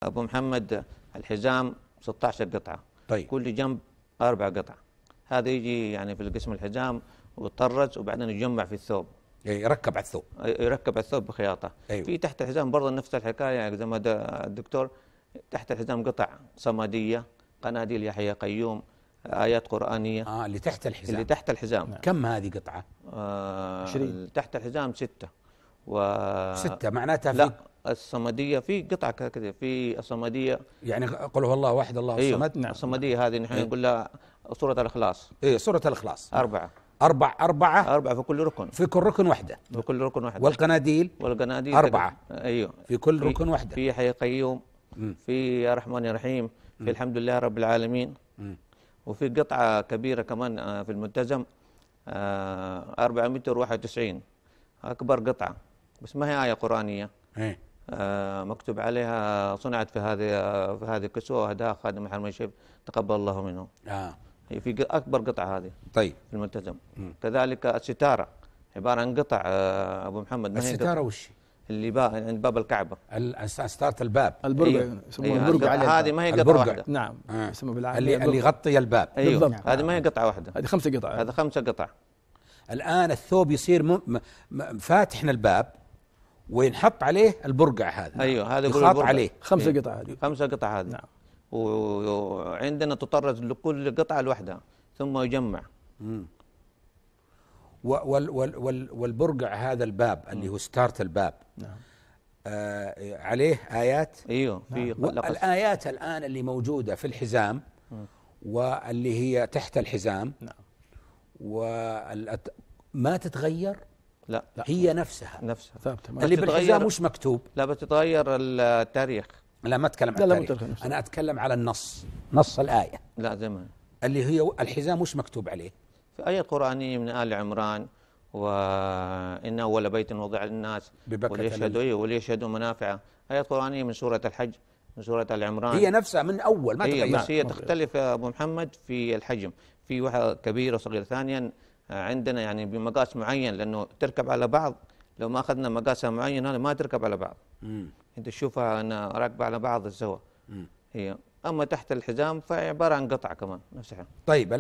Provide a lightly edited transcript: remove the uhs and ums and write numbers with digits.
ابو محمد الحزام 16 قطعه. طيب. كل جنب 4 قطع. هذا يجي يعني في القسم الحزام ويطرز وبعدين يجمع في الثوب. يركب على الثوب. يركب على الثوب بخياطه. أيوة. في تحت الحزام برضه نفس الحكايه، يعني زي ما الدكتور، تحت الحزام قطع صمديه، قناديل يحيى قيوم، آيات قرآنية. اللي تحت الحزام. اللي تحت الحزام. نعم. كم هذه قطعة؟ 20. تحت الحزام 6. 6 معناتها لا، الصمدية في قطعة كذا، في الصمدية يعني قل هو الله واحد الله أيوه. الصمد. نعم. الصمدية هذه نحن نقول لها سورة الإخلاص. إيه سورة الإخلاص. 4. 4 في كل ركن. في كل ركن وحدة. في كل ركن وحدة. والقناديل 4. أيوه. في كل ركن وحدة. في يحيى قيوم، في يا رحمن يا رحيم، في الحمد لله رب العالمين. وفي قطعة كبيرة كمان في الملتزم 491، أكبر قطعة، بس ما هي آية قرآنية. مكتوب عليها صنعت في هذه الكسوة وهداها خادم الحرمين الشريف تقبل الله منه. هي في أكبر قطعة هذه. طيب. في الملتزم. كذلك الستارة عبارة عن قطع أبو محمد. ما هي الستارة وش؟ اللي عند باب الكعبة. ستارة الباب. البرقع. يسموها البرقع. هذه ما هي قطعة واحدة. نعم. يسموها بالعربية اللي يغطي الباب. أيوه. هذه ما هي قطعة واحدة. هذه 5 قطع. هذا 5 قطع. الآن الثوب يصير فاتحنا الباب وينحط عليه البرقع هذا. أيوه. هذا يخاط عليه 5 قطع هذه. 5 قطع هذه. نعم. وعندنا تطرز لكل قطعة لوحدها ثم يجمع. والبرقع هذا الباب اللي هو ستارة الباب. نعم. عليه آيات. ايوه. في الآيات الآن اللي موجودة في الحزام واللي هي تحت الحزام. نعم. ما تتغير. لا. هي نفسها ثابته. اللي بالحزام مش مكتوب. لا، بتتغير التاريخ. لا ما اتكلم عن التاريخ، انا اتكلم على النص، نص الآية. لا زي ما اللي هي الحزام مش مكتوب عليه. في آية قرآنية من آل عمران، وإن أول بيت وضع للناس وليشهدوا منافع. آية قرآنية من سورة الحج، من سورة آل عمران. هي نفسها من أول ما تغير. بس هي تختلف يا أبو محمد في الحجم، في واحدة كبيرة وصغيرة. ثانيا عندنا يعني بمقاس معين، لأنه تركب على بعض. لو ما أخذنا مقاسها معين هذا ما تركب على بعض. أنت تشوفها أنا راكبة على بعض السوا. هي أما تحت الحزام فعبارة عن قطع كمان نفسها. طيب.